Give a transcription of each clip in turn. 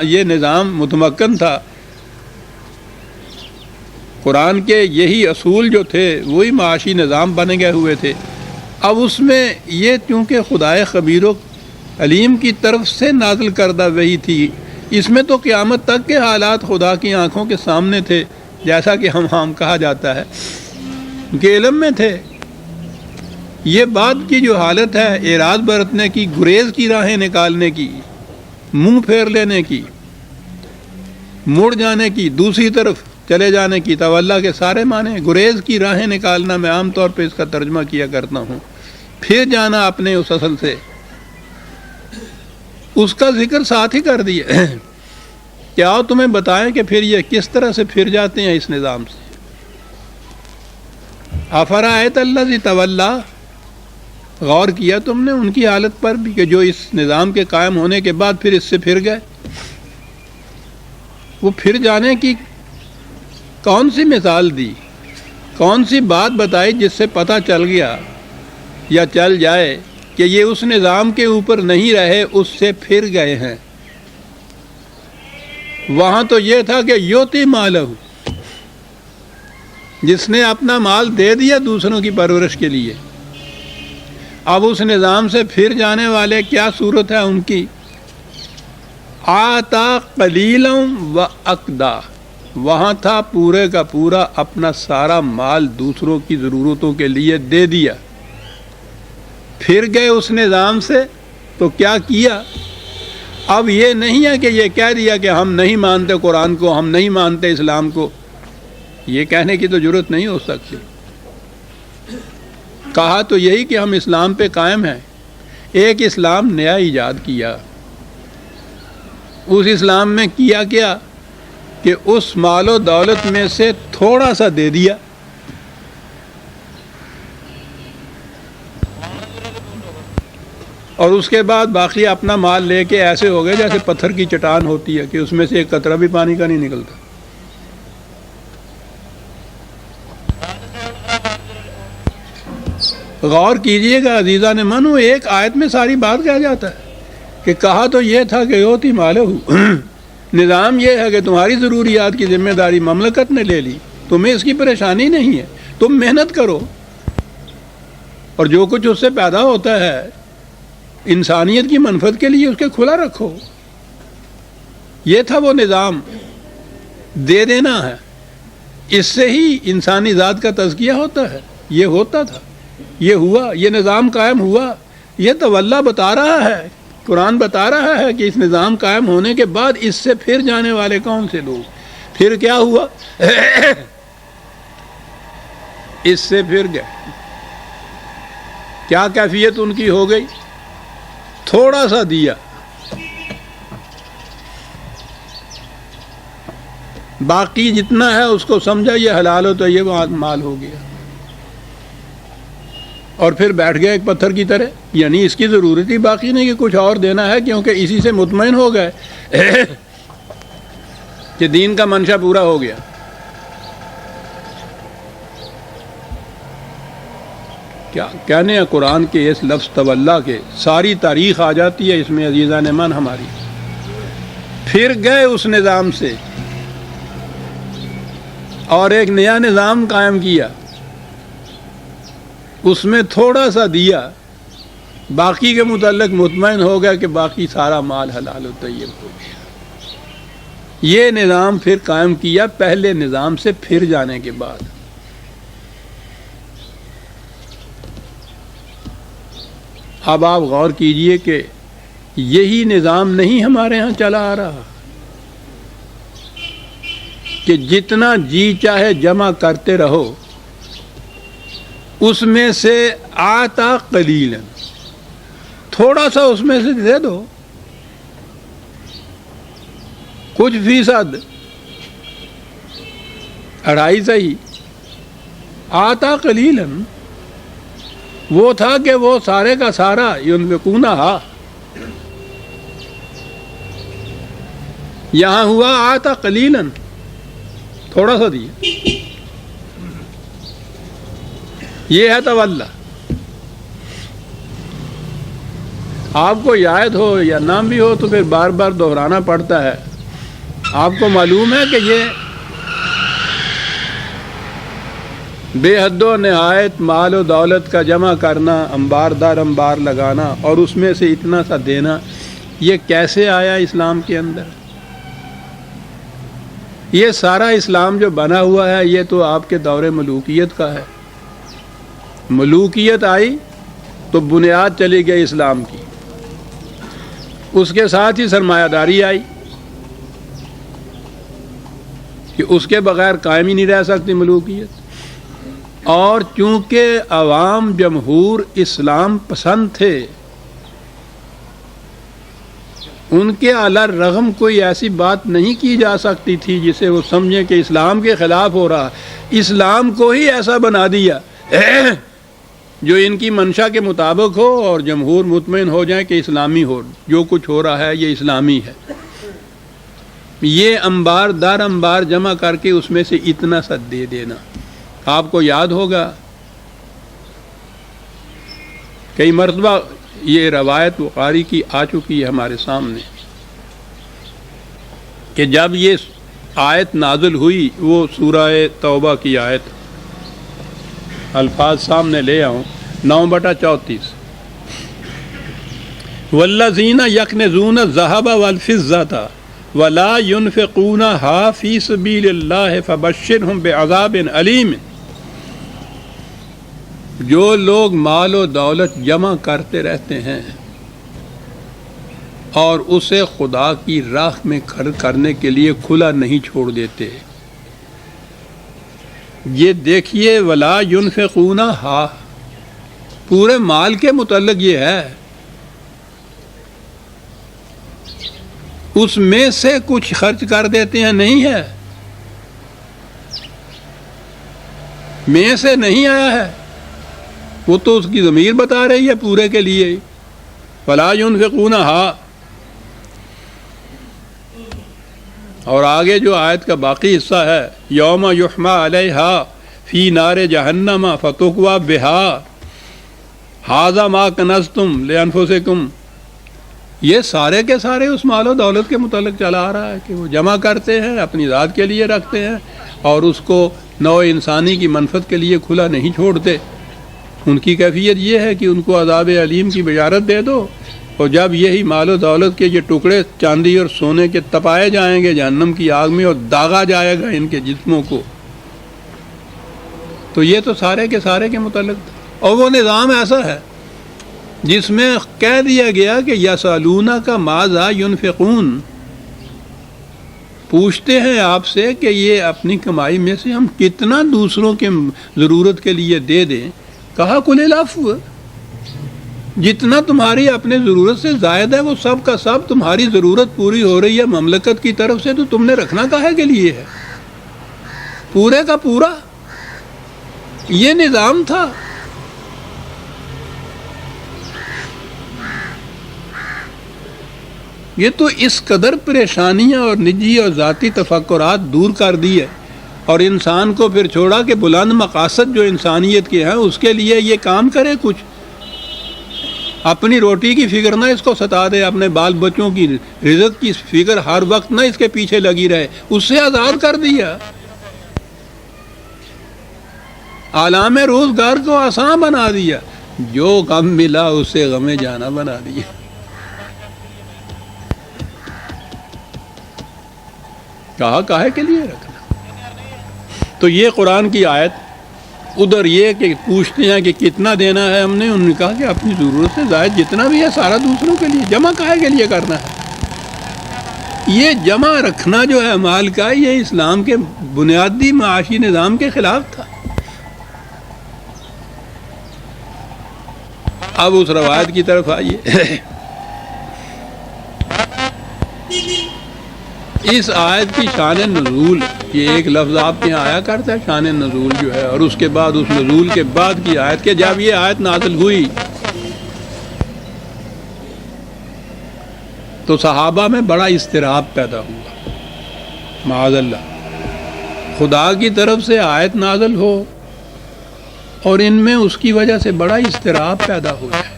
یہ نظام متمکن تھا، قرآن کے یہی اصول جو تھے وہی معاشی نظام بنے گئے ہوئے تھے۔ اب اس میں یہ چونکہ خدائے خبیر و علیم کی طرف سے نازل کردہ وحی تھی، اس میں تو قیامت تک کے حالات خدا کی آنکھوں کے سامنے تھے، جیسا کہ ہم کہا جاتا ہے کہ علم میں تھے۔ یہ بات کی جو حالت ہے اعراض برتنے کی، گریز کی راہیں نکالنے کی، منہ پھیر لینے کی، مڑ جانے کی، دوسری طرف چلے جانے کی، تولا کے سارے معنی گریز کی راہیں نکالنا، میں عام طور پہ اس کا ترجمہ کیا کرتا ہوں، پھر جانا اپنے اس اصل سے، اس کا ذکر ساتھ ہی کر دیا کہ آؤ تمہیں بتائیں کہ پھر یہ کس طرح سے پھر جاتے ہیں اس نظام سے۔ افرأیت الذی تولا، غور کیا تم نے ان کی حالت پر بھی کہ جو اس نظام کے قائم ہونے کے بعد پھر اس سے پھر گئے؟ وہ پھر جانے کی کون سی مثال دی، کون سی بات بتائی جس سے پتہ چل گیا یا چل جائے کہ یہ اس نظام کے اوپر نہیں رہے، اس سے پھر گئے ہیں؟ وہاں تو یہ تھا کہ یوتی مالہ، جس نے اپنا مال دے دیا دوسروں کی پرورش کے لیے، اب اس نظام سے پھر جانے والے کیا صورت ہے ان کی؟ آتا قلیلا و اکدا، وہاں تھا پورے کا پورا اپنا سارا مال دوسروں کی ضرورتوں کے لیے دے دیا، پھر گئے اس نظام سے تو کیا کیا؟ اب یہ نہیں ہے کہ یہ کہہ دیا کہ ہم نہیں مانتے قرآن کو، ہم نہیں مانتے اسلام کو، یہ کہنے کی تو ضرورت نہیں ہو سکتی۔ کہا تو یہی کہ ہم اسلام پہ قائم ہیں۔ ایک اسلام نیا ایجاد کیا، اس اسلام میں کیا کیا کہ اس مال و دولت میں سے تھوڑا سا دے دیا، اور اس کے بعد باقی اپنا مال لے کے ایسے ہو گئے جیسے پتھر کی چٹان ہوتی ہے کہ اس میں سے ایک قطرہ بھی پانی کا نہیں نکلتا۔ غور کیجئے گا عزیزان منو، ایک آیت میں ساری بات کہا جاتا ہے کہ کہا تو یہ تھا کہ یوتی مالہ، نظام یہ ہے کہ تمہاری ضروریات کی ذمہ داری مملکت نے لے لی، تمہیں اس کی پریشانی نہیں ہے، تم محنت کرو اور جو کچھ اس سے پیدا ہوتا ہے انسانیت کی منفعت کے لیے اس کے کھلا رکھو۔ یہ تھا وہ نظام، دے دینا ہے، اس سے ہی انسانی ذات کا تزکیہ ہوتا ہے۔ یہ ہوتا تھا، یہ ہوا، یہ نظام قائم ہوا۔ یہ تو اللہ بتا رہا ہے، قرآن بتا رہا ہے کہ اس نظام قائم ہونے کے بعد اس سے پھر جانے والے کون سے لوگ؟ پھر کیا ہوا؟ اس سے پھر گئے۔ کیا کیفیت ان کی ہو گئی؟ تھوڑا سا دیا، باقی جتنا ہے اس کو سمجھا یہ حلال ہو تو یہ مال ہو گیا، اور پھر بیٹھ گئے ایک پتھر کی طرح، یعنی اس کی ضرورت ہی باقی نہیں کہ کچھ اور دینا ہے، کیونکہ اسی سے مطمئن ہو گئے کہ دین کا منشا پورا ہو گیا۔ کیا کہنے ہیں قرآن کے اس لفظ تولا کے، ساری تاریخ آ جاتی ہے اس میں عزیزان من ہماری۔ پھر گئے اس نظام سے اور ایک نیا نظام قائم کیا، اس میں تھوڑا سا دیا، باقی کے متعلق مطمئن ہو گیا کہ باقی سارا مال حلال و طیب ہو گیا۔ یہ نظام پھر قائم کیا پہلے نظام سے پھر جانے کے بعد۔ اب آپ غور کیجئے کہ یہی نظام نہیں ہمارے ہاں چلا آ رہا کہ جتنا جی چاہے جمع کرتے رہو، اس میں سے آتا قلیلا، تھوڑا سا اس میں سے دے دو، کچھ فیصد، 2.5 صحیح، آتا قلیلا، وہ تھا کہ وہ سارے کا سارا ينفقونها، یہاں ہوا آتا قلیلا، تھوڑا سا دیا۔ یہ ہے تولا۔ آپ کو یاد ہو یا نہ بھی ہو تو پھر بار بار دہرانا پڑتا ہے. آپ کو معلوم ہے کہ یہ بے حد و نہایت مال و دولت کا جمع کرنا، انبار در انبار لگانا اور اس میں سے اتنا سا دینا، یہ کیسے آیا اسلام کے اندر؟ یہ سارا اسلام جو بنا ہوا ہے یہ تو آپ کے دور ملوکیت کا ہے. ملوکیت آئی تو بنیاد چلی گئی اسلام کی، اس کے ساتھ ہی سرمایہ داری آئی کہ اس کے بغیر قائم ہی نہیں رہ سکتی ملوکیت. اور چونکہ عوام جمہور اسلام پسند تھے، ان کے علی الرغم کوئی ایسی بات نہیں کی جا سکتی تھی جسے وہ سمجھیں کہ اسلام کے خلاف ہو رہا. اسلام کو ہی ایسا بنا دیا جو ان کی منشا کے مطابق ہو اور جمہور مطمئن ہو جائیں کہ اسلامی ہو، جو کچھ ہو رہا ہے یہ اسلامی ہے. یہ انبار در انبار جمع کر کے اس میں سے اتنا سا دے دینا. آپ کو یاد ہوگا کئی مرتبہ یہ روایت بخاری کی آ چکی ہے ہمارے سامنے کہ جب یہ آیت نازل ہوئی، وہ سورہ توبہ کی آیت، الفاظ سامنے لے آؤں، 9/34 والذین یکنزون الذھب والفضة ولا ينفقونها فی سبیل اللہ فبشرهم بعذاب علیم. جو لوگ مال و دولت جمع کرتے رہتے ہیں اور اسے خدا کی راہ میں خرچ کرنے کے لیے کھلا نہیں چھوڑ دیتے، یہ دیکھیے ولا ينفقونها پورے مال کے متعلق یہ ہے، اس میں سے کچھ خرچ کر دیتے ہیں، نہیں ہے، میں سے نہیں آیا ہے، وہ تو اس کی ضمیر بتا رہی ہے پورے کے لیے. فلا ينفقونها. اور آگے جو آیت کا باقی حصہ ہے، یوم یحمى علیہا فی نار جہنم فتقوی بہا ھذا ما کنزتم لانفسکم. یہ سارے کے سارے اس مال و دولت کے متعلق چلا آ رہا ہے کہ وہ جمع کرتے ہیں، اپنی ذات کے لیے رکھتے ہیں اور اس کو نوع انسانی کی منفعت کے لیے کھلا نہیں چھوڑتے. ان کی کیفیت یہ ہے کہ ان کو عذاب علیم کی بشارت دے دو، اور جب یہی مال و دولت کے یہ ٹکڑے چاندی اور سونے کے تپائے جائیں گے جہنم کی آگ میں اور داغا جائے گا ان کے جسموں کو، تو یہ تو سارے کے سارے کے متعلق تھا. اور وہ نظام ایسا ہے جس میں کہہ دیا گیا کہ یسألونک ماذا ینفقون، پوچھتے ہیں آپ سے کہ یہ اپنی کمائی میں سے ہم کتنا دوسروں کے ضرورت کے لیے دے دیں. کہا قل العفو، جتنا تمہاری اپنے ضرورت سے زائد ہے وہ سب کا سب تمہاری ضرورت پوری ہو رہی ہے مملکت کی طرف سے، تو تم نے رکھنا کاہے کے لیے ہے؟ پورے کا پورا یہ نظام تھا. یہ تو اس قدر پریشانیاں اور نجی اور ذاتی تفکرات دور کر دی ہے اور انسان کو پھر چھوڑا کہ بلند مقاصد جو انسانیت کے ہیں اس کے لیے یہ کام کرے. کچھ اپنی روٹی کی فکر نہ اس کو ستا دے، اپنے بال بچوں کی رزق کی فکر ہر وقت نہ اس کے پیچھے لگی رہے، اس سے آزاد کر دیا. عالم روزگار کو آسان بنا دیا، جو غم ملا اسے غم جانا بنا دیا. کہا کاہے کے لیے رکھنا. تو یہ قرآن کی آیت، ادھر یہ کہ پوچھتے ہیں کہ کتنا دینا ہے ہم نے، انہوں نے کہا کہ اپنی ضرورت سے زائد جتنا بھی ہے سارا دوسروں کے لیے. جمع کاہے کے لیے کرنا ہے؟ یہ جمع رکھنا جو ہے مال کا، یہ اسلام کے بنیادی معاشی نظام کے خلاف تھا. اب اس روایت کی طرف آئیے. اس آیت کی شان نزول، یہ ایک لفظ آپ کے یہاں آیا کرتا ہے شان نزول جو ہے، اور اس کے بعد اس نزول کے بعد کی آیت کہ جب یہ آیت نازل ہوئی تو صحابہ میں بڑا اضطراب پیدا ہوا. معاذ اللہ، خدا کی طرف سے آیت نازل ہو اور ان میں اس کی وجہ سے بڑا اضطراب پیدا ہو جائے.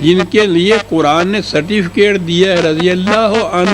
جن کے لیے قرآن نے سرٹیفکیٹ دیا ہے رضی اللہ عنہ